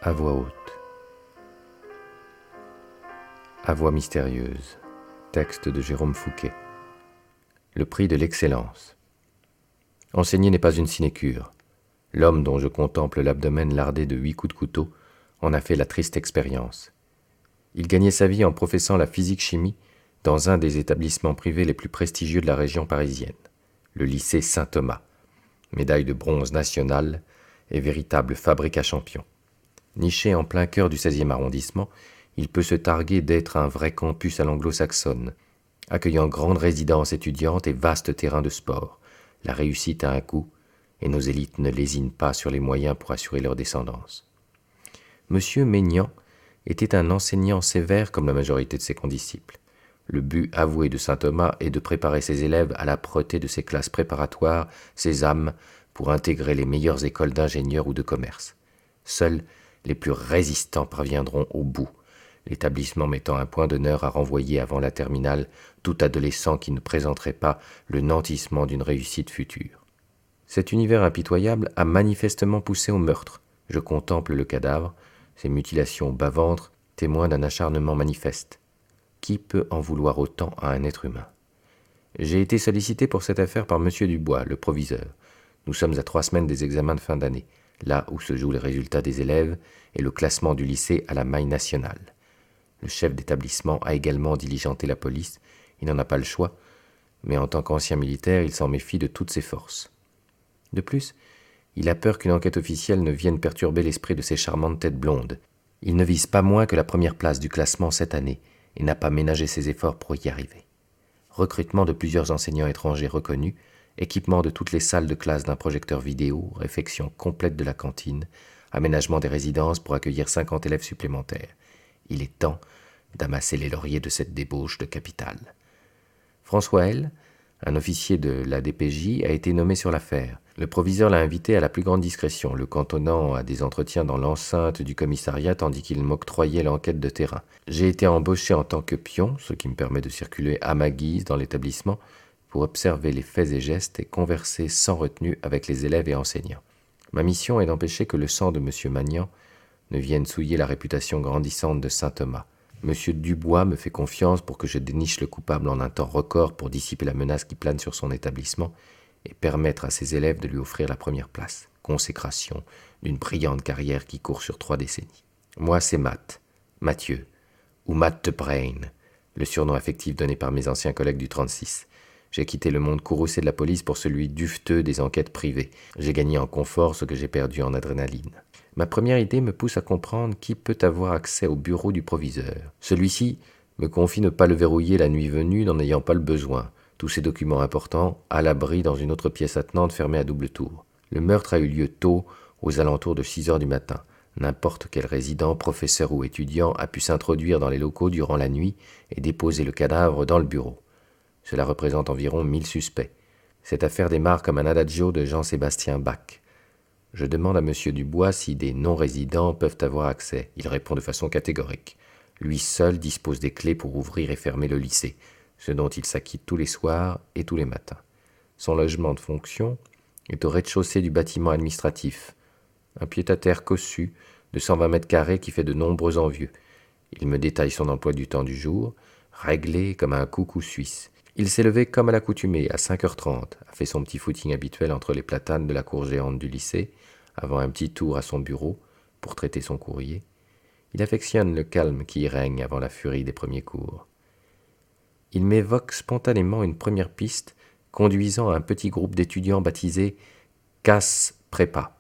À voix haute. À voix mystérieuse. Texte de Jérôme Fouquet. Le prix de l'excellence. Enseigner n'est pas une sinécure. L'homme dont je contemple l'abdomen lardé de 8 coups de couteau en a fait la triste expérience. Il gagnait sa vie en professant la physique-chimie dans un des établissements privés les plus prestigieux de la région parisienne, le lycée Saint-Thomas, médaille de bronze nationale et véritable fabrique à champions. Niché en plein cœur du 16e arrondissement, il peut se targuer d'être un vrai campus à l'anglo-saxonne, accueillant grande résidence étudiante et vaste terrain de sport. La réussite a un coût, et nos élites ne lésinent pas sur les moyens pour assurer leur descendance. Monsieur Maignan était un enseignant sévère comme la majorité de ses condisciples. Le but avoué de saint Thomas est de préparer ses élèves à l'âpreté de ses classes préparatoires, ses âmes, pour intégrer les meilleures écoles d'ingénieurs ou de commerce. Seuls les plus résistants parviendront au bout, l'établissement mettant un point d'honneur à renvoyer avant la terminale tout adolescent qui ne présenterait pas le nantissement d'une réussite future. Cet univers impitoyable a manifestement poussé au meurtre. Je contemple le cadavre, ses mutilations au bas-ventre, témoins d'un acharnement manifeste. Qui peut en vouloir autant à un être humain ? J'ai été sollicité pour cette affaire par M. Dubois, le proviseur. Nous sommes à 3 semaines des examens de fin d'année, là où se jouent les résultats des élèves et le classement du lycée à la maille nationale. Le chef d'établissement a également diligenté la police, il n'en a pas le choix, mais en tant qu'ancien militaire, il s'en méfie de toutes ses forces. De plus, il a peur qu'une enquête officielle ne vienne perturber l'esprit de ces charmantes têtes blondes. Il ne vise pas moins que la première place du classement cette année et n'a pas ménagé ses efforts pour y arriver. Recrutement de plusieurs enseignants étrangers reconnus, équipement de toutes les salles de classe d'un projecteur vidéo, réfection complète de la cantine, aménagement des résidences pour accueillir 50 élèves supplémentaires. Il est temps d'amasser les lauriers de cette débauche de capitale. François L., un officier de la DPJ, a été nommé sur l'affaire. Le proviseur l'a invité à la plus grande discrétion, le cantonnant à des entretiens dans l'enceinte du commissariat tandis qu'il m'octroyait l'enquête de terrain. J'ai été embauché en tant que pion, ce qui me permet de circuler à ma guise dans l'établissement pour observer les faits et gestes et converser sans retenue avec les élèves et enseignants. Ma mission est d'empêcher que le sang de M. Maignan ne vienne souiller la réputation grandissante de saint Thomas. M. Dubois me fait confiance pour que je déniche le coupable en un temps record pour dissiper la menace qui plane sur son établissement et permettre à ses élèves de lui offrir la première place, consécration d'une brillante carrière qui court sur 3 décennies. Moi, c'est Matt, Mathieu, ou Matt the Brain, le surnom affectif donné par mes anciens collègues du 36. J'ai quitté le monde courroucé de la police pour celui duveteux des enquêtes privées. J'ai gagné en confort ce que j'ai perdu en adrénaline. Ma première idée me pousse à comprendre qui peut avoir accès au bureau du proviseur. Celui-ci me confie ne pas le verrouiller la nuit venue, n'en ayant pas le besoin. Tous ces documents importants, à l'abri dans une autre pièce attenante fermée à double tour. Le meurtre a eu lieu tôt, aux alentours de 6 heures du matin. N'importe quel résident, professeur ou étudiant a pu s'introduire dans les locaux durant la nuit et déposer le cadavre dans le bureau. Cela représente environ 1000 suspects. Cette affaire démarre comme un adagio de Jean-Sébastien Bach. Je demande à M. Dubois si des non-résidents peuvent avoir accès. Il répond de façon catégorique. Lui seul dispose des clés pour ouvrir et fermer le lycée, ce dont il s'acquitte tous les soirs et tous les matins. Son logement de fonction est au rez-de-chaussée du bâtiment administratif, un pied-à-terre cossu de 120 mètres carrés qui fait de nombreux envieux. Il me détaille son emploi du temps du jour, réglé comme un coucou suisse. Il s'est levé comme à l'accoutumée, à 5h30, a fait son petit footing habituel entre les platanes de la cour géante du lycée, avant un petit tour à son bureau pour traiter son courrier. Il affectionne le calme qui y règne avant la furie des premiers cours. Il m'évoque spontanément une première piste conduisant à un petit groupe d'étudiants baptisé « Casse Prépa »,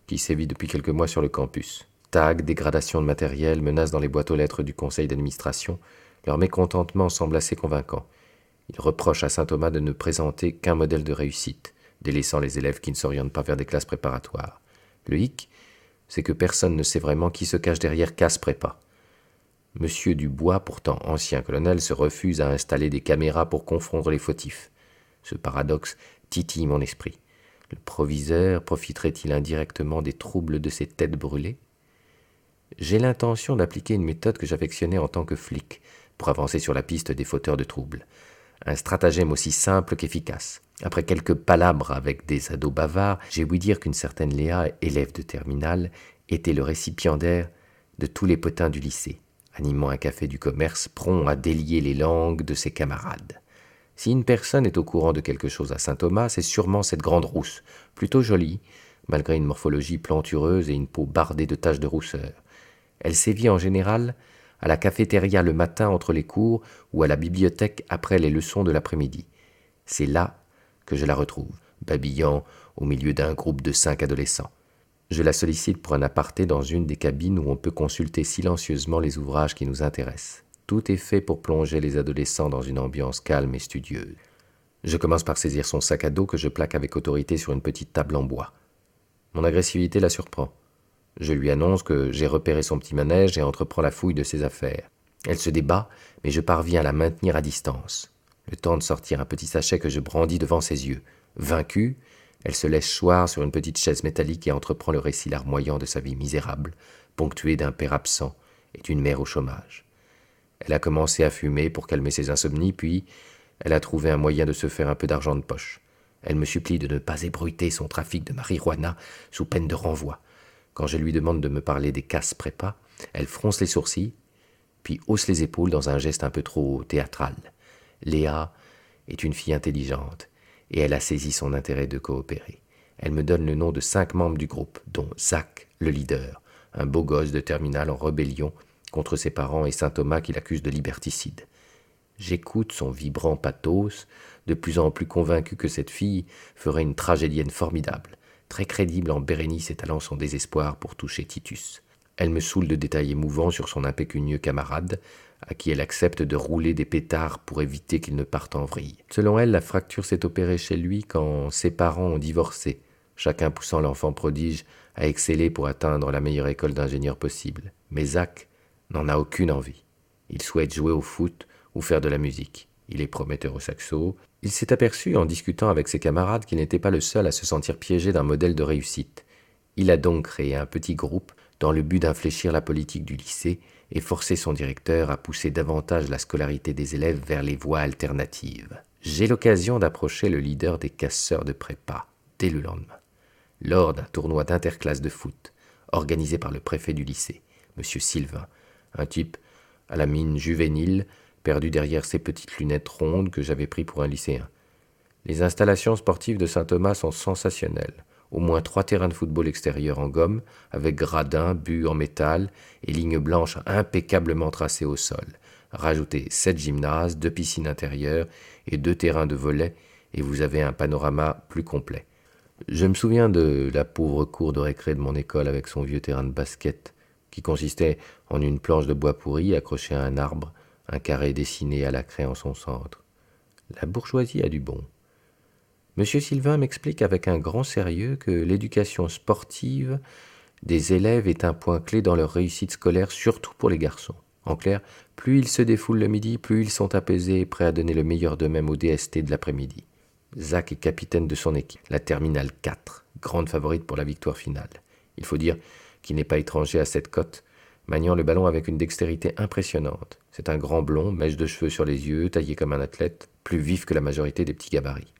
qui sévit depuis quelques mois sur le campus. Tags, dégradation de matériel, menaces dans les boîtes aux lettres du conseil d'administration, leur mécontentement semble assez convaincant. Il reproche à saint Thomas de ne présenter qu'un modèle de réussite, délaissant les élèves qui ne s'orientent pas vers des classes préparatoires. Le hic, c'est que personne ne sait vraiment qui se cache derrière Casse Prépa. Monsieur Dubois, pourtant ancien colonel, se refuse à installer des caméras pour confondre les fautifs. Ce paradoxe titille mon esprit. Le proviseur profiterait-il indirectement des troubles de ces têtes brûlées ? J'ai l'intention d'appliquer une méthode que j'affectionnais en tant que flic pour avancer sur la piste des fauteurs de troubles. Un stratagème aussi simple qu'efficace. Après quelques palabres avec des ados bavards, j'ai ouï dire qu'une certaine Léa, élève de terminale, était le récipiendaire de tous les potins du lycée, animant un café du commerce, prompt à délier les langues de ses camarades. Si une personne est au courant de quelque chose à Saint-Thomas, c'est sûrement cette grande rousse, plutôt jolie, malgré une morphologie plantureuse et une peau bardée de taches de rousseur. Elle sévit en général à la cafétéria le matin entre les cours ou à la bibliothèque après les leçons de l'après-midi. C'est là que je la retrouve, babillant au milieu d'un groupe de 5 adolescents. Je la sollicite pour un aparté dans une des cabines où on peut consulter silencieusement les ouvrages qui nous intéressent. Tout est fait pour plonger les adolescents dans une ambiance calme et studieuse. Je commence par saisir son sac à dos que je plaque avec autorité sur une petite table en bois. Mon agressivité la surprend. Je lui annonce que j'ai repéré son petit manège et entreprends la fouille de ses affaires. Elle se débat, mais je parviens à la maintenir à distance. Le temps de sortir un petit sachet que je brandis devant ses yeux. Vaincue, elle se laisse choir sur une petite chaise métallique et entreprend le récit larmoyant de sa vie misérable, ponctuée d'un père absent et d'une mère au chômage. Elle a commencé à fumer pour calmer ses insomnies, puis elle a trouvé un moyen de se faire un peu d'argent de poche. Elle me supplie de ne pas ébruiter son trafic de marijuana sous peine de renvoi. Quand je lui demande de me parler des casses prépa, elle fronce les sourcils, puis hausse les épaules dans un geste un peu trop théâtral. Léa est une fille intelligente, et elle a saisi son intérêt de coopérer. Elle me donne le nom de 5 membres du groupe, dont Zach, le leader, un beau gosse de terminale en rébellion contre ses parents et saint Thomas qui l'accuse de liberticide. J'écoute son vibrant pathos, de plus en plus convaincu que cette fille ferait une tragédienne formidable, très crédible en Bérénice étalant son désespoir pour toucher Titus. Elle me saoule de détails émouvants sur son impécunieux camarade, à qui elle accepte de rouler des pétards pour éviter qu'il ne parte en vrille. Selon elle, la fracture s'est opérée chez lui quand ses parents ont divorcé, chacun poussant l'enfant prodige à exceller pour atteindre la meilleure école d'ingénieur possible. Mais Zach n'en a aucune envie. Il souhaite jouer au foot ou faire de la musique. Il est prometteur au saxo. Il s'est aperçu en discutant avec ses camarades qu'il n'était pas le seul à se sentir piégé d'un modèle de réussite. Il a donc créé un petit groupe dans le but d'infléchir la politique du lycée et forcer son directeur à pousser davantage la scolarité des élèves vers les voies alternatives. J'ai l'occasion d'approcher le leader des casseurs de prépa dès le lendemain, lors d'un tournoi d'interclasse de foot organisé par le préfet du lycée, M. Sylvain, un type à la mine juvénile, perdu derrière ses petites lunettes rondes que j'avais pris pour un lycéen. Les installations sportives de Saint-Thomas sont sensationnelles. Au moins 3 terrains de football extérieurs en gomme, avec gradins, buts en métal et lignes blanches impeccablement tracées au sol. Rajoutez 7 gymnases, 2 piscines intérieures et 2 terrains de volley, et vous avez un panorama plus complet. Je me souviens de la pauvre cour de récré de mon école avec son vieux terrain de basket, qui consistait en une planche de bois pourri accrochée à un arbre, un carré dessiné à la craie en son centre. La bourgeoisie a du bon. Monsieur Sylvain m'explique avec un grand sérieux que l'éducation sportive des élèves est un point clé dans leur réussite scolaire, surtout pour les garçons. En clair, plus ils se défoulent le midi, plus ils sont apaisés et prêts à donner le meilleur d'eux-mêmes au DST de l'après-midi. Zach est capitaine de son équipe, la Terminale 4, grande favorite pour la victoire finale. Il faut dire qu'il n'est pas étranger à cette cote, maniant le ballon avec une dextérité impressionnante. C'est un grand blond, mèche de cheveux sur les yeux, taillé comme un athlète, plus vif que la majorité des petits gabarits.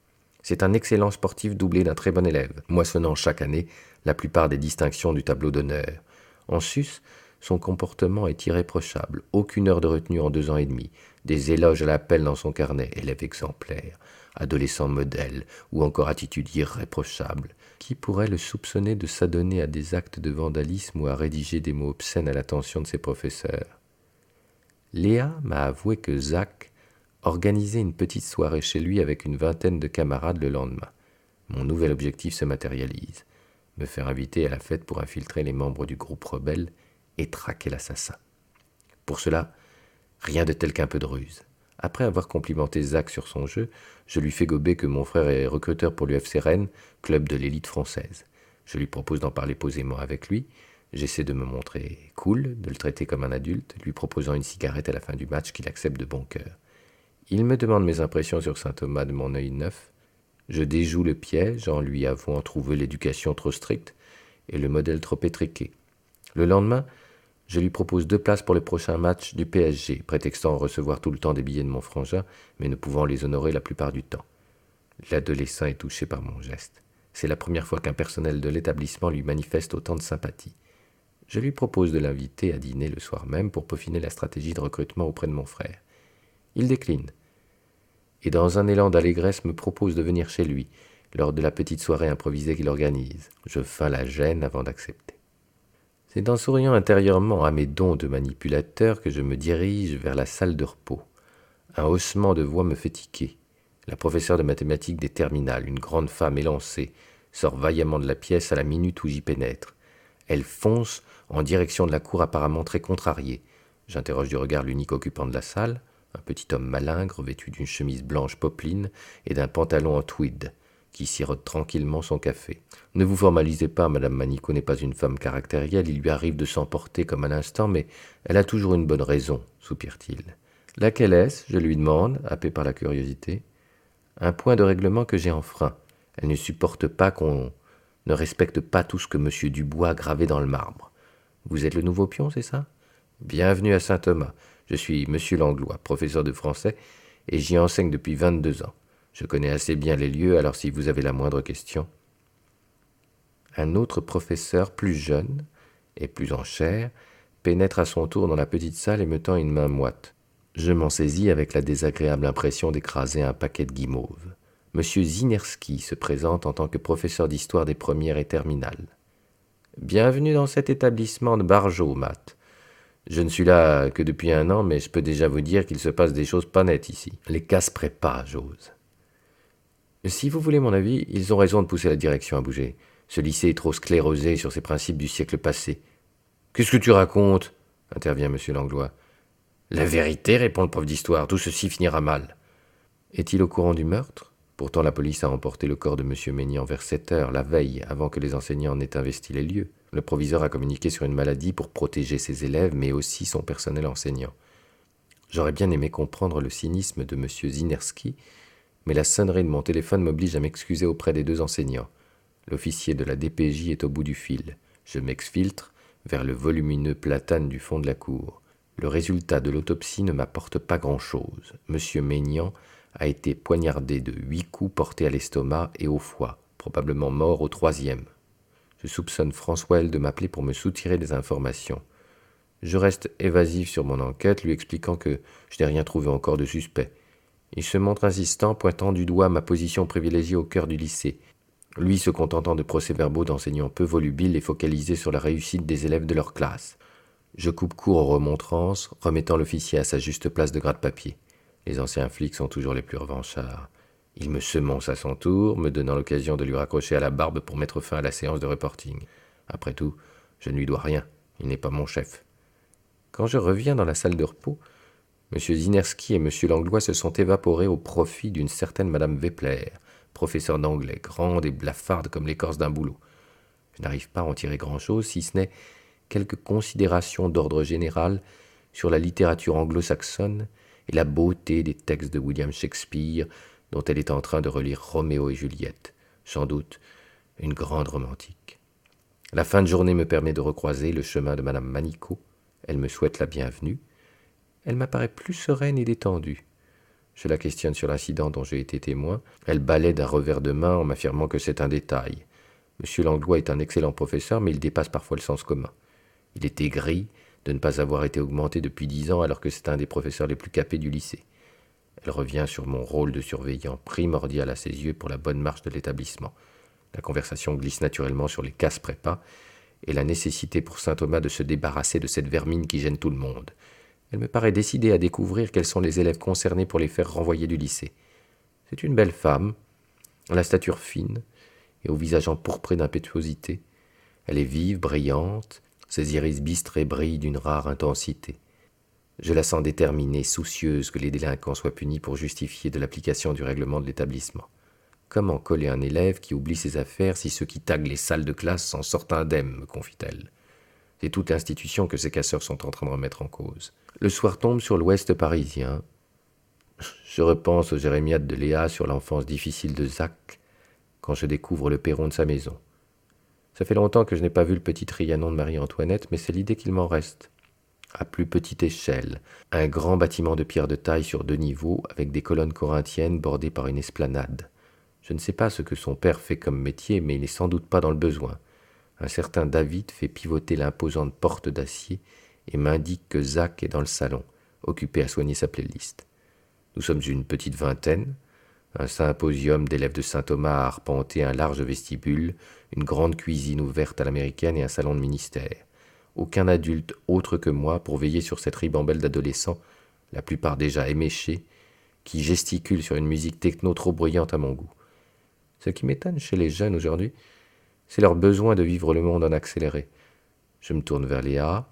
C'est un excellent sportif doublé d'un très bon élève, moissonnant chaque année la plupart des distinctions du tableau d'honneur. En sus, son comportement est irréprochable, aucune heure de retenue en 2 ans et demi, des éloges à l'appel dans son carnet, élève exemplaire, adolescent modèle ou encore attitude irréprochable. Qui pourrait le soupçonner de s'adonner à des actes de vandalisme ou à rédiger des mots obscènes à l'attention de ses professeurs? Léa m'a avoué que Zach organisait une petite soirée chez lui avec une vingtaine de camarades le lendemain. Mon nouvel objectif se matérialise, me faire inviter à la fête pour infiltrer les membres du groupe rebelle et traquer l'assassin. Pour cela, rien de tel qu'un peu de ruse. Après avoir complimenté Zach sur son jeu, je lui fais gober que mon frère est recruteur pour l'UFC Rennes, club de l'élite française. Je lui propose d'en parler posément avec lui. J'essaie de me montrer cool, de le traiter comme un adulte, lui proposant une cigarette à la fin du match qu'il accepte de bon cœur. Il me demande mes impressions sur saint Thomas de mon œil neuf. Je déjoue le piège en lui avouant trouver l'éducation trop stricte et le modèle trop étriqué. Le lendemain, je lui propose 2 places pour le prochain match du PSG, prétextant recevoir tout le temps des billets de mon frangin, mais ne pouvant les honorer la plupart du temps. L'adolescent est touché par mon geste. C'est la première fois qu'un personnel de l'établissement lui manifeste autant de sympathie. Je lui propose de l'inviter à dîner le soir même pour peaufiner la stratégie de recrutement auprès de mon frère. Il décline, et dans un élan d'allégresse me propose de venir chez lui, lors de la petite soirée improvisée qu'il organise. Je feins la gêne avant d'accepter. C'est en souriant intérieurement à mes dons de manipulateur que je me dirige vers la salle de repos. Un haussement de voix me fait tiquer. La professeure de mathématiques des terminales, une grande femme élancée, sort vaillamment de la pièce à la minute où j'y pénètre. Elle fonce en direction de la cour apparemment très contrariée. J'interroge du regard l'unique occupant de la salle, un petit homme malingre vêtu d'une chemise blanche popeline et d'un pantalon en tweed, qui sirote tranquillement son café. « Ne vous formalisez pas, Madame Manico n'est pas une femme caractérielle, il lui arrive de s'emporter comme à l'instant, mais elle a toujours une bonne raison, soupire-t-il. Laquelle est-ce ? Je lui demande, happé par la curiosité. Un point de règlement que j'ai enfreint. Elle ne supporte pas qu'on ne respecte pas tout ce que M. Dubois a gravé dans le marbre. Vous êtes le nouveau pion, c'est ça ? Bienvenue à Saint-Thomas. Je suis M. Langlois, professeur de français, et j'y enseigne depuis 22 ans. Je connais assez bien les lieux, alors si vous avez la moindre question. Un autre professeur, plus jeune et plus en chair, pénètre à son tour dans la petite salle et me tend une main moite. Je m'en saisis avec la désagréable impression d'écraser un paquet de guimauves. Monsieur Zinerski se présente en tant que professeur d'histoire des premières et terminales. Bienvenue dans cet établissement de Barjot, Matt. Je ne suis là que depuis 1 an, mais je peux déjà vous dire qu'il se passe des choses pas nettes ici. Les casse prépa, j'ose. Si vous voulez mon avis, ils ont raison de pousser la direction à bouger. Ce lycée est trop sclérosé sur ses principes du siècle passé. Qu'est-ce que tu racontes ? Intervient M. Langlois. La vérité, répond le prof d'histoire, tout ceci finira mal. Est-il au courant du meurtre ? Pourtant la police a emporté le corps de M. Maignan vers 7 heures, la veille, avant que les enseignants n'aient investi les lieux. Le proviseur a communiqué sur une maladie pour protéger ses élèves, mais aussi son personnel enseignant. J'aurais bien aimé comprendre le cynisme de M. Zinerski, mais la sonnerie de mon téléphone m'oblige à m'excuser auprès des 2 enseignants. L'officier de la DPJ est au bout du fil. Je m'exfiltre vers le volumineux platane du fond de la cour. Le résultat de l'autopsie ne m'apporte pas grand-chose. M. Maignan a été poignardé de 8 coups portés à l'estomac et au foie, probablement mort au 3e. Je soupçonne François de m'appeler pour me soutirer des informations. Je reste évasif sur mon enquête, lui expliquant que je n'ai rien trouvé encore de suspect. Il se montre insistant, pointant du doigt ma position privilégiée au cœur du lycée, lui se contentant de procès-verbaux d'enseignants peu volubiles et focalisés sur la réussite des élèves de leur classe. Je coupe court aux remontrances, remettant l'officier à sa juste place de gratte-papier. Les anciens flics sont toujours les plus revanchards. Il me semonce à son tour, me donnant l'occasion de lui raccrocher à la barbe pour mettre fin à la séance de reporting. Après tout, je ne lui dois rien, il n'est pas mon chef. Quand je reviens dans la salle de repos, M. Zinerski et M. Langlois se sont évaporés au profit d'une certaine Mme Wepler, professeure d'anglais, grande et blafarde comme l'écorce d'un bouleau. Je n'arrive pas à en tirer grand-chose, si ce n'est quelques considérations d'ordre général sur la littérature anglo-saxonne et la beauté des textes de William Shakespeare, dont elle est en train de relire Roméo et Juliette, sans doute une grande romantique. La fin de journée me permet de recroiser le chemin de Madame Manico. Elle me souhaite la bienvenue. Elle m'apparaît plus sereine et détendue. Je la questionne sur l'incident dont j'ai été témoin. Elle balaie d'un revers de main en m'affirmant que c'est un détail. M. Langlois est un excellent professeur, mais il dépasse parfois le sens commun. Il est aigri de ne pas avoir été augmenté depuis 10 ans alors que c'est un des professeurs les plus capés du lycée. Elle revient sur mon rôle de surveillant primordial à ses yeux pour la bonne marche de l'établissement. La conversation glisse naturellement sur les casse prépa et la nécessité pour saint Thomas de se débarrasser de cette vermine qui gêne tout le monde. Elle me paraît décidée à découvrir quels sont les élèves concernés pour les faire renvoyer du lycée. C'est une belle femme, à la stature fine et au visage empourpré d'impétuosité. Elle est vive, brillante, ses iris bistrés brillent d'une rare intensité. Je la sens déterminée, soucieuse que les délinquants soient punis pour justifier de l'application du règlement de l'établissement. Comment coller un élève qui oublie ses affaires si ceux qui taguent les salles de classe s'en sortent indemnes, me confie-t-elle. C'est toute l'institution que ces casseurs sont en train de remettre en cause. Le soir tombe sur l'ouest parisien. Je repense aux jérémiades de Léa sur l'enfance difficile de Zach quand je découvre le perron de sa maison. Ça fait longtemps que je n'ai pas vu le petit Trianon de Marie-Antoinette, mais c'est l'idée qu'il m'en reste. À plus petite échelle, un grand bâtiment de pierre de taille sur 2 niveaux avec des colonnes corinthiennes bordées par une esplanade. Je ne sais pas ce que son père fait comme métier, mais il n'est sans doute pas dans le besoin. Un certain David fait pivoter l'imposante porte d'acier et m'indique que Zach est dans le salon, occupé à soigner sa playlist. Nous sommes une petite vingtaine, un symposium d'élèves de Saint-Thomas a arpenté un large vestibule, une grande cuisine ouverte à l'américaine et un salon de ministère. Aucun adulte autre que moi pour veiller sur cette ribambelle d'adolescents, la plupart déjà éméchés, qui gesticulent sur une musique techno trop bruyante à mon goût. Ce qui m'étonne chez les jeunes aujourd'hui, c'est leur besoin de vivre le monde en accéléré. Je me tourne vers Léa,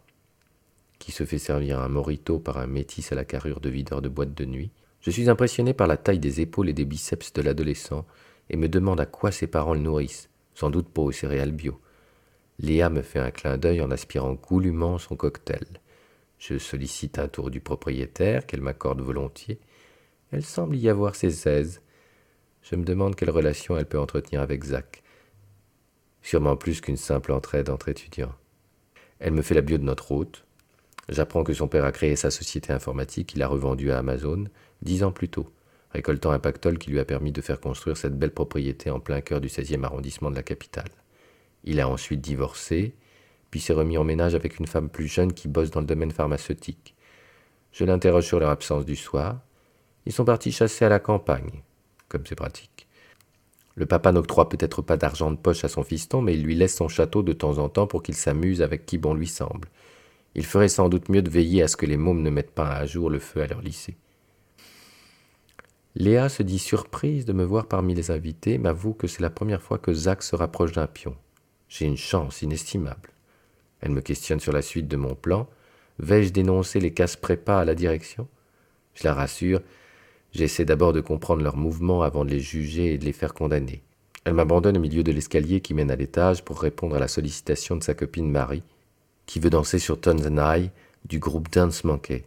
qui se fait servir un mojito par un métis à la carrure de videur de boîte de nuit. Je suis impressionné par la taille des épaules et des biceps de l'adolescent et me demande à quoi ses parents le nourrissent, sans doute pas aux céréales bio. Léa me fait un clin d'œil en aspirant goulûment son cocktail. Je sollicite un tour du propriétaire, qu'elle m'accorde volontiers. Elle semble y avoir ses aises. Je me demande quelle relation elle peut entretenir avec Zach. Sûrement plus qu'une simple entraide entre étudiants. Elle me fait la bio de notre hôte. J'apprends que son père a créé sa société informatique qu'il a revendue à Amazon 10 ans plus tôt, récoltant un pactole qui lui a permis de faire construire cette belle propriété en plein cœur du 16e arrondissement de la capitale. Il a ensuite divorcé, puis s'est remis en ménage avec une femme plus jeune qui bosse dans le domaine pharmaceutique. Je l'interroge sur leur absence du soir. Ils sont partis chasser à la campagne, comme c'est pratique. Le papa n'octroie peut-être pas d'argent de poche à son fiston, mais il lui laisse son château de temps en temps pour qu'il s'amuse avec qui bon lui semble. Il ferait sans doute mieux de veiller à ce que les mômes ne mettent pas à jour le feu à leur lycée. Léa se dit surprise de me voir parmi les invités, m'avoue que c'est la première fois que Zach se rapproche d'un pion. J'ai une chance inestimable. Elle me questionne sur la suite de mon plan. Vais-je dénoncer les casse-prépas à la direction? Je la rassure. J'essaie d'abord de comprendre leurs mouvements avant de les juger et de les faire condamner. Elle m'abandonne au milieu de l'escalier qui mène à l'étage pour répondre à la sollicitation de sa copine Marie, qui veut danser sur Tones and I du groupe Dance Monkey.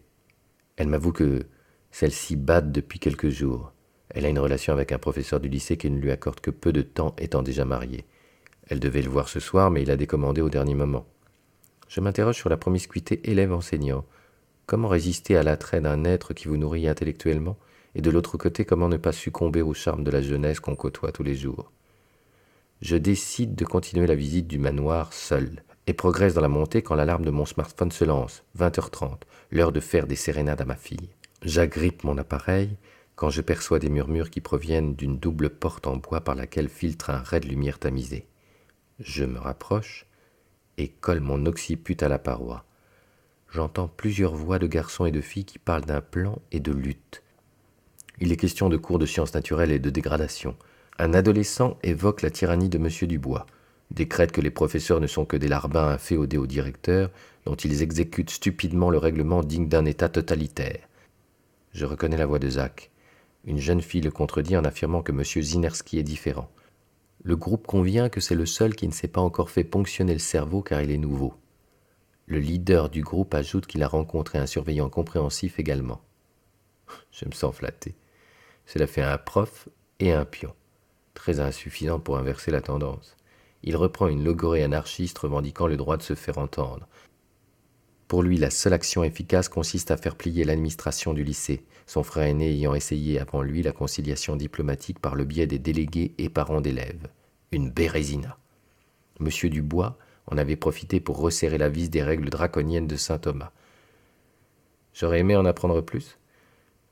Elle m'avoue que celle-ci bade depuis quelques jours. Elle a une relation avec un professeur du lycée qui ne lui accorde que peu de temps étant déjà marié. Elle devait le voir ce soir, mais il a décommandé au dernier moment. Je m'interroge sur la promiscuité élève-enseignant. Comment résister à l'attrait d'un être qui vous nourrit intellectuellement, et de l'autre côté, comment ne pas succomber au charme de la jeunesse qu'on côtoie tous les jours? Je décide de continuer la visite du manoir seul, et progresse dans la montée quand l'alarme de mon smartphone se lance, 20h30, l'heure de faire des sérénades à ma fille. J'agrippe mon appareil quand je perçois des murmures qui proviennent d'une double porte en bois par laquelle filtre un ray de lumière tamisée. Je me rapproche et colle mon occiput à la paroi. J'entends plusieurs voix de garçons et de filles qui parlent d'un plan et de lutte. Il est question de cours de sciences naturelles et de dégradation. Un adolescent évoque la tyrannie de M. Dubois, décrète que les professeurs ne sont que des larbins inféodés au directeur, dont ils exécutent stupidement le règlement digne d'un État totalitaire. Je reconnais la voix de Zach. Une jeune fille le contredit en affirmant que M. Zinerski est différent. Le groupe convient que c'est le seul qui ne s'est pas encore fait ponctionner le cerveau car il est nouveau. Le leader du groupe ajoute qu'il a rencontré un surveillant compréhensif également. Je me sens flatté. Cela fait un prof et un pion. Très insuffisant pour inverser la tendance. Il reprend une logorée anarchiste revendiquant le droit de se faire entendre. Pour lui, la seule action efficace consiste à faire plier l'administration du lycée, son frère aîné ayant essayé avant lui la conciliation diplomatique par le biais des délégués et parents d'élèves. Une bérésina. Monsieur Dubois en avait profité pour resserrer la vis des règles draconiennes de saint Thomas. J'aurais aimé en apprendre plus,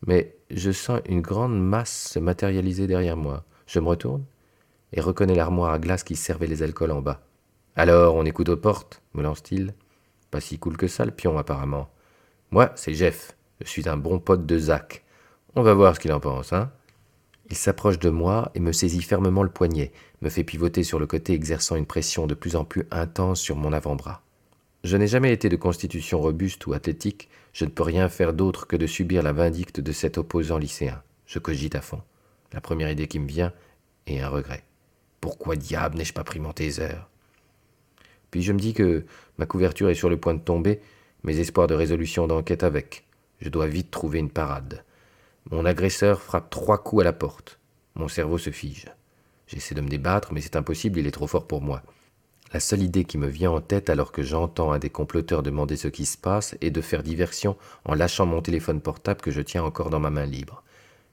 mais je sens une grande masse se matérialiser derrière moi. Je me retourne et reconnais l'armoire à glace qui servait les alcools en bas. « Alors, on écoute aux portes ?» me lance-t-il. Pas si cool que ça, le pion, apparemment. Moi, c'est Jeff. Je suis un bon pote de Zach. On va voir ce qu'il en pense, hein? Il s'approche de moi et me saisit fermement le poignet, me fait pivoter sur le côté exerçant une pression de plus en plus intense sur mon avant-bras. Je n'ai jamais été de constitution robuste ou athlétique, je ne peux rien faire d'autre que de subir la vindicte de cet opposant lycéen. Je cogite à fond. La première idée qui me vient est un regret. Pourquoi diable n'ai-je pas pris mon taser? Puis je me dis que ma couverture est sur le point de tomber, mes espoirs de résolution d'enquête avec. Je dois vite trouver une parade. Mon agresseur frappe 3 coups à la porte. Mon cerveau se fige. J'essaie de me débattre, mais c'est impossible, il est trop fort pour moi. La seule idée qui me vient en tête alors que j'entends un des comploteurs demander ce qui se passe est de faire diversion en lâchant mon téléphone portable que je tiens encore dans ma main libre.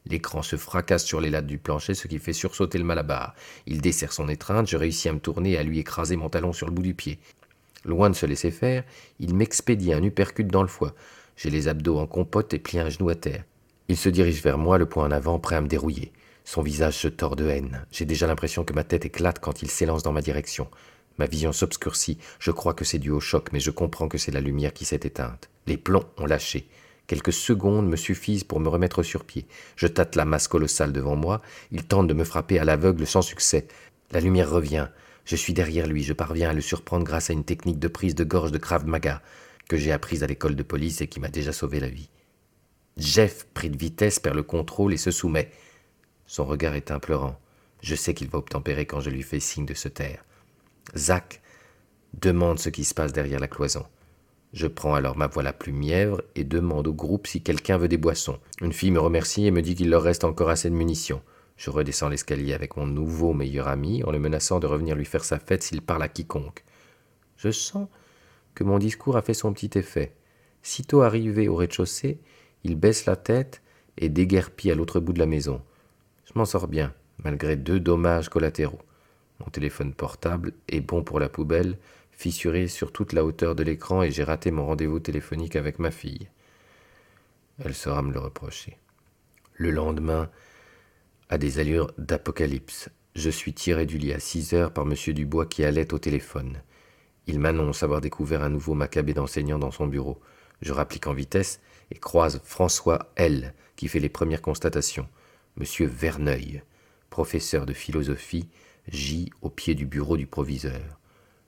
L'écran se fracasse sur les lattes du plancher, ce qui fait sursauter le malabar. Il desserre son étreinte, je réussis à me tourner et à lui écraser mon talon sur le bout du pied. Loin de se laisser faire, il m'expédie un uppercut dans le foie. J'ai les abdos en compote et plie un genou à terre. Il se dirige vers moi, le poing en avant, prêt à me dérouiller. Son visage se tord de haine. J'ai déjà l'impression que ma tête éclate quand il s'élance dans ma direction. Ma vision s'obscurcit. Je crois que c'est dû au choc, mais je comprends que c'est la lumière qui s'est éteinte. Les plombs ont lâché. Quelques secondes me suffisent pour me remettre sur pied. Je tâte la masse colossale devant moi. Il tente de me frapper à l'aveugle sans succès. La lumière revient. Je suis derrière lui. Je parviens à le surprendre grâce à une technique de prise de gorge de Krav Maga que j'ai apprise à l'école de police et qui m'a déjà sauvé la vie. Jeff, pris de vitesse, perd le contrôle et se soumet. Son regard est implorant. Je sais qu'il va obtempérer quand je lui fais signe de se taire. Zach demande ce qui se passe derrière la cloison. Je prends alors ma voix la plus mièvre et demande au groupe si quelqu'un veut des boissons. Une fille me remercie et me dit qu'il leur reste encore assez de munitions. Je redescends l'escalier avec mon nouveau meilleur ami en le menaçant de revenir lui faire sa fête s'il parle à quiconque. Je sens que mon discours a fait son petit effet. Sitôt arrivé au rez-de-chaussée, il baisse la tête et déguerpit à l'autre bout de la maison. Je m'en sors bien, malgré 2 dommages collatéraux. Mon téléphone portable est bon pour la poubelle, fissuré sur toute la hauteur de l'écran et j'ai raté mon rendez-vous téléphonique avec ma fille. Elle saura me le reprocher. Le lendemain a des allures d'apocalypse. Je suis tiré du lit à 6 heures par M. Dubois qui allait au téléphone. Il m'annonce avoir découvert un nouveau macabé d'enseignant dans son bureau. Je rapplique en vitesse et croise François L., qui fait les premières constatations. M. Verneuil, professeur de philosophie, gît au pied du bureau du proviseur.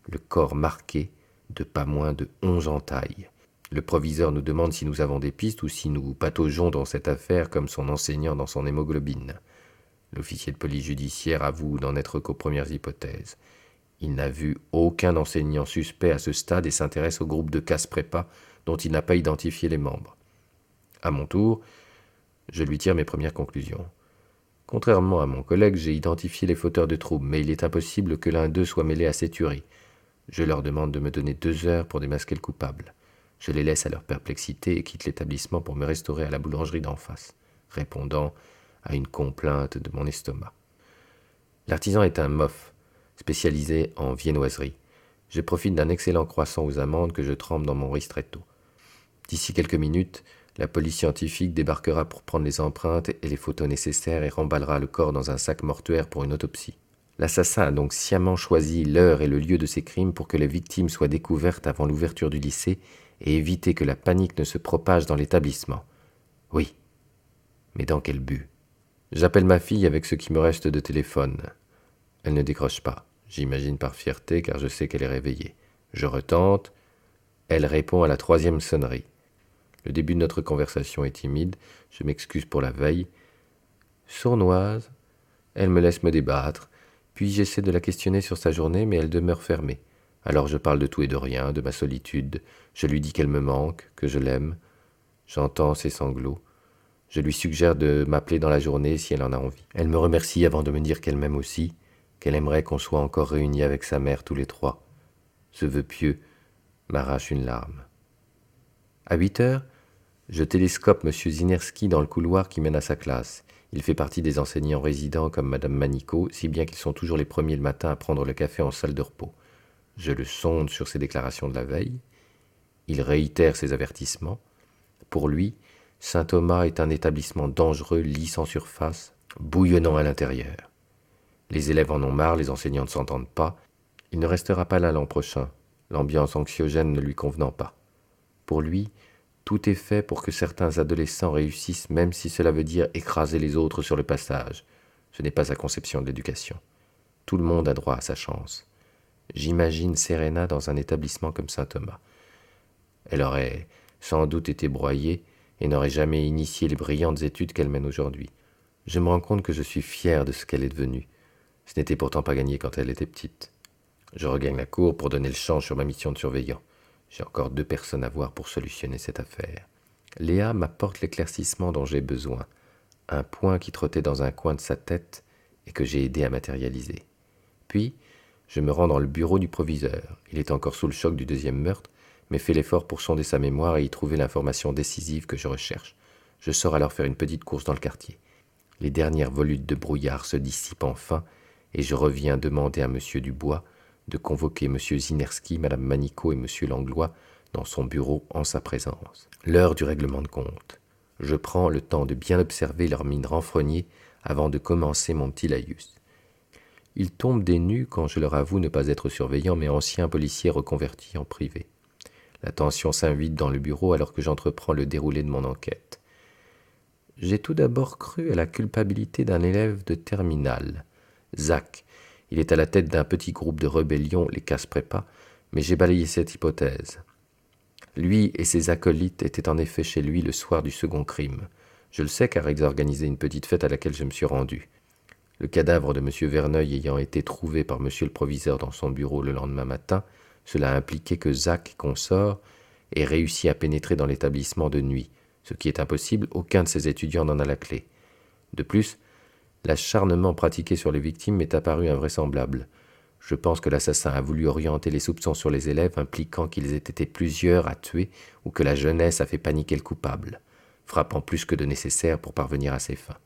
Le corps marqué de pas moins de 11 entailles. Le proviseur nous demande si nous avons des pistes ou si nous pataugeons dans cette affaire comme son enseignant dans son hémoglobine. L'officier de police judiciaire avoue n'en être qu'aux premières hypothèses. Il n'a vu aucun enseignant suspect à ce stade et s'intéresse au groupe de casse-prépa dont il n'a pas identifié les membres. À mon tour, je lui tire mes premières conclusions. Contrairement à mon collègue, j'ai identifié les fauteurs de troubles, mais il est impossible que l'un d'eux soit mêlé à ces tueries. Je leur demande de me donner 2 heures pour démasquer le coupable. Je les laisse à leur perplexité et quitte l'établissement pour me restaurer à la boulangerie d'en face, répondant à une complainte de mon estomac. L'artisan est un mof, spécialisé en viennoiserie. Je profite d'un excellent croissant aux amandes que je trempe dans mon ristretto. D'ici quelques minutes, la police scientifique débarquera pour prendre les empreintes et les photos nécessaires et remballera le corps dans un sac mortuaire pour une autopsie. L'assassin a donc sciemment choisi l'heure et le lieu de ses crimes pour que les victimes soient découvertes avant l'ouverture du lycée et éviter que la panique ne se propage dans l'établissement. Oui, mais dans quel but ? J'appelle ma fille avec ce qui me reste de téléphone. Elle ne décroche pas, j'imagine par fierté car je sais qu'elle est réveillée. Je retente, elle répond à la 3e sonnerie. Le début de notre conversation est timide, je m'excuse pour la veille. Sournoise, elle me laisse me débattre, puis j'essaie de la questionner sur sa journée, mais elle demeure fermée. Alors je parle de tout et de rien, de ma solitude, je lui dis qu'elle me manque, que je l'aime. J'entends ses sanglots. Je lui suggère de m'appeler dans la journée si elle en a envie. Elle me remercie avant de me dire qu'elle m'aime aussi, qu'elle aimerait qu'on soit encore réunis avec sa mère tous les 3. Ce vœu pieux m'arrache une larme. À 8 heures, je télescope M. Zinerski dans le couloir qui mène à sa classe. Il fait partie des enseignants résidents comme Mme Manico, si bien qu'ils sont toujours les premiers le matin à prendre le café en salle de repos. Je le sonde sur ses déclarations de la veille. Il réitère ses avertissements. Pour lui, Saint-Thomas est un établissement dangereux, lisse en surface, bouillonnant à l'intérieur. Les élèves en ont marre, les enseignants ne s'entendent pas. Il ne restera pas là l'an prochain, l'ambiance anxiogène ne lui convenant pas. Pour lui, tout est fait pour que certains adolescents réussissent, même si cela veut dire écraser les autres sur le passage. Ce n'est pas sa conception de l'éducation. Tout le monde a droit à sa chance. J'imagine Serena dans un établissement comme Saint-Thomas. Elle aurait sans doute été broyée et n'aurait jamais initié les brillantes études qu'elle mène aujourd'hui. Je me rends compte que je suis fier de ce qu'elle est devenue. Ce n'était pourtant pas gagné quand elle était petite. Je regagne la cour pour donner le champ sur ma mission de surveillant. J'ai encore 2 personnes à voir pour solutionner cette affaire. Léa m'apporte l'éclaircissement dont j'ai besoin, un point qui trottait dans un coin de sa tête et que j'ai aidé à matérialiser. Puis, je me rends dans le bureau du proviseur. Il est encore sous le choc du 2e meurtre, mais fait l'effort pour sonder sa mémoire et y trouver l'information décisive que je recherche. Je sors alors faire une petite course dans le quartier. Les dernières volutes de brouillard se dissipent enfin, et je reviens demander à M. Dubois de convoquer M. Zinerski, Mme Manicot et M. Langlois dans son bureau en sa présence. L'heure du règlement de compte. Je prends le temps de bien observer leur mine renfrognée avant de commencer mon petit laïus. Ils tombent des nues quand je leur avoue ne pas être surveillant, mais ancien policier reconverti en privé. La tension s'invite dans le bureau alors que j'entreprends le déroulé de mon enquête. J'ai tout d'abord cru à la culpabilité d'un élève de terminale, Zach. Il est à la tête d'un petit groupe de rébellion, les casse-prépas, mais j'ai balayé cette hypothèse. Lui et ses acolytes étaient en effet chez lui le soir du second crime. Je le sais car ils organisaient une petite fête à laquelle je me suis rendu. Le cadavre de M. Verneuil ayant été trouvé par M. le proviseur dans son bureau le lendemain matin, cela a impliqué que Zach, consort, ait réussi à pénétrer dans l'établissement de nuit. Ce qui est impossible, aucun de ses étudiants n'en a la clé. De plus, l'acharnement pratiqué sur les victimes m'est apparu invraisemblable. Je pense que l'assassin a voulu orienter les soupçons sur les élèves, impliquant qu'ils aient été plusieurs à tuer ou que la jeunesse a fait paniquer le coupable, frappant plus que de nécessaire pour parvenir à ses fins.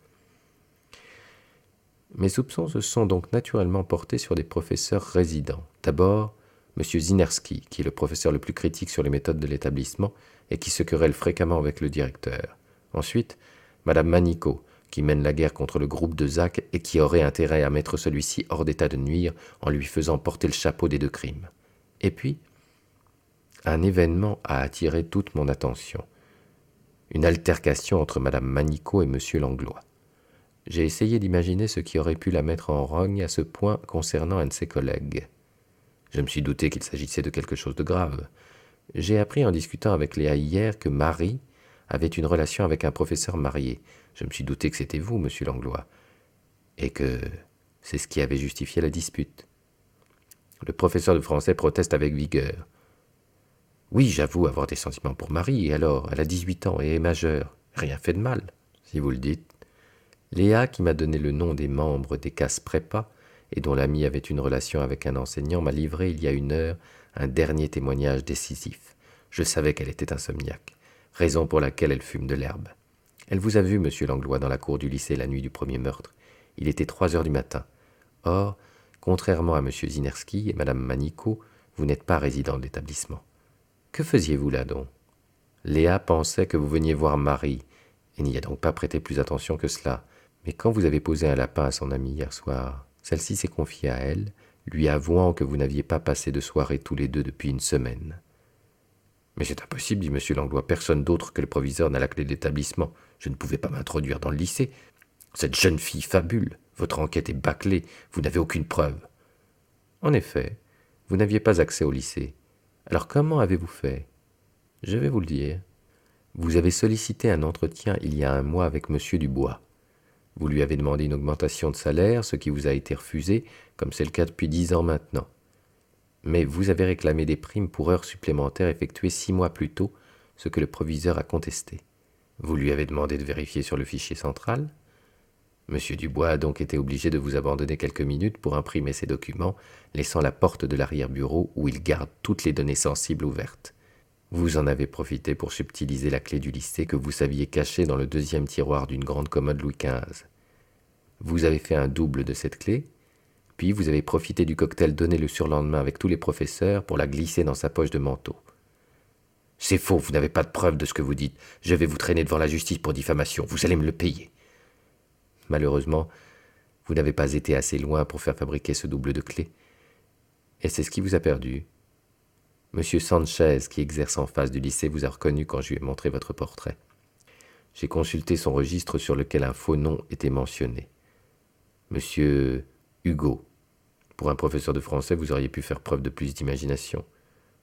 Mes soupçons se sont donc naturellement portés sur des professeurs résidents. D'abord, M. Zinerski, qui est le professeur le plus critique sur les méthodes de l'établissement et qui se querelle fréquemment avec le directeur. Ensuite, Mme Manicot, qui mène la guerre contre le groupe de Zach et qui aurait intérêt à mettre celui-ci hors d'état de nuire en lui faisant porter le chapeau des deux crimes. Et puis, un événement a attiré toute mon attention. Une altercation entre Mme Manicot et M. Langlois. J'ai essayé d'imaginer ce qui aurait pu la mettre en rogne à ce point concernant un de ses collègues. Je me suis douté qu'il s'agissait de quelque chose de grave. J'ai appris en discutant avec Léa hier que Marie avait une relation avec un professeur marié. Je me suis douté que c'était vous, monsieur Langlois, et que c'est ce qui avait justifié la dispute. Le professeur de français proteste avec vigueur. Oui, j'avoue avoir des sentiments pour Marie, et alors, elle a 18 ans et est majeure. Rien fait de mal, si vous le dites. Léa, qui m'a donné le nom des membres des casse prépa et dont l'ami avait une relation avec un enseignant, m'a livré il y a 1 heure un dernier témoignage décisif. Je savais qu'elle était insomniaque, raison pour laquelle elle fume de l'herbe. Elle vous a vu, monsieur Langlois, dans la cour du lycée la nuit du premier meurtre. Il était 3 heures du matin. Or, contrairement à monsieur Zinerski et madame Manicot, vous n'êtes pas résident de l'établissement. Que faisiez-vous là donc? Léa pensait que vous veniez voir Marie, et n'y a donc pas prêté plus attention que cela. Mais quand vous avez posé un lapin à son amie hier soir, celle-ci s'est confiée à elle, lui avouant que vous n'aviez pas passé de soirée tous les deux depuis 1 semaine. Mais c'est impossible, dit M. Langlois. Personne d'autre que le proviseur n'a la clé de l'établissement. Je ne pouvais pas m'introduire dans le lycée. Cette jeune fille fabule. Votre enquête est bâclée. Vous n'avez aucune preuve. En effet, vous n'aviez pas accès au lycée. Alors comment avez-vous fait? Je vais vous le dire. Vous avez sollicité un entretien il y a 1 mois avec M. Dubois. Vous lui avez demandé une augmentation de salaire, ce qui vous a été refusé, comme c'est le cas depuis 10 ans maintenant. Mais vous avez réclamé des primes pour heures supplémentaires effectuées 6 mois plus tôt, ce que le proviseur a contesté. Vous lui avez demandé de vérifier sur le fichier central. M. Dubois a donc été obligé de vous abandonner quelques minutes pour imprimer ses documents, laissant la porte de l'arrière-bureau où il garde toutes les données sensibles ouvertes. Vous en avez profité pour subtiliser la clé du lycée que vous saviez cachée dans le 2e tiroir d'une grande commode Louis XV. Vous avez fait un double de cette clé, puis vous avez profité du cocktail donné le surlendemain avec tous les professeurs pour la glisser dans sa poche de manteau. C'est faux, vous n'avez pas de preuve de ce que vous dites. Je vais vous traîner devant la justice pour diffamation. Vous allez me le payer. Malheureusement, vous n'avez pas été assez loin pour faire fabriquer ce double de clé. Et c'est ce qui vous a perdu. Monsieur Sanchez, qui exerce en face du lycée, vous a reconnu quand je lui ai montré votre portrait. J'ai consulté son registre sur lequel un faux nom était mentionné. Monsieur Hugo. Pour un professeur de français, vous auriez pu faire preuve de plus d'imagination.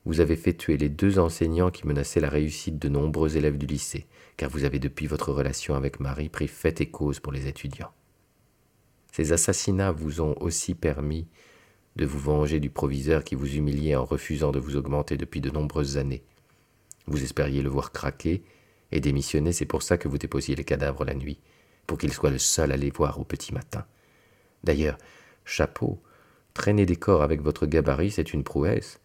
Vous avez fait tuer les 2 enseignants qui menaçaient la réussite de nombreux élèves du lycée, car vous avez depuis votre relation avec Marie pris fait et cause pour les étudiants. Ces assassinats vous ont aussi permis de vous venger du proviseur qui vous humiliait en refusant de vous augmenter depuis de nombreuses années. Vous espériez le voir craquer et démissionner, c'est pour ça que vous déposiez les cadavres la nuit, pour qu'il soit le seul à les voir au petit matin. D'ailleurs, chapeau, traîner des corps avec votre gabarit, c'est une prouesse.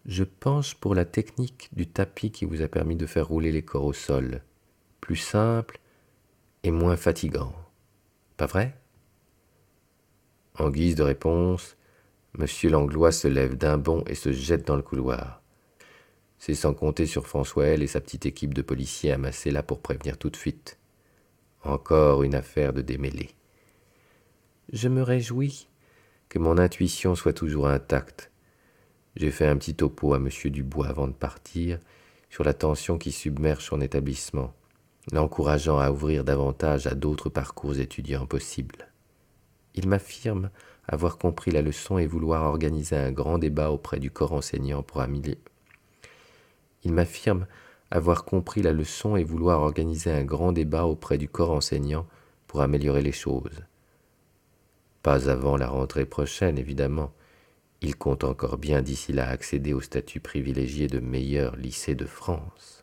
Je penche pour la technique du tapis qui vous a permis de faire rouler les corps au sol. Plus simple et moins fatigant. Pas vrai? En guise de réponse, M. Langlois se lève d'un bond et se jette dans le couloir. C'est sans compter sur François et sa petite équipe de policiers amassés là pour prévenir toute fuite. Encore une affaire de démêlés. Je me réjouis que mon intuition soit toujours intacte. J'ai fait un petit topo à M. Dubois avant de partir sur la tension qui submerge son établissement, l'encourageant à ouvrir davantage à d'autres parcours étudiants possibles. Il m'affirme avoir compris la leçon et vouloir organiser un grand débat auprès du corps enseignant pour améliorer. Il m'affirme avoir compris la leçon et vouloir organiser un grand débat auprès du corps enseignant pour améliorer les choses. Pas avant la rentrée prochaine, évidemment. Il compte encore bien d'ici là accéder au statut privilégié de meilleur lycée de France.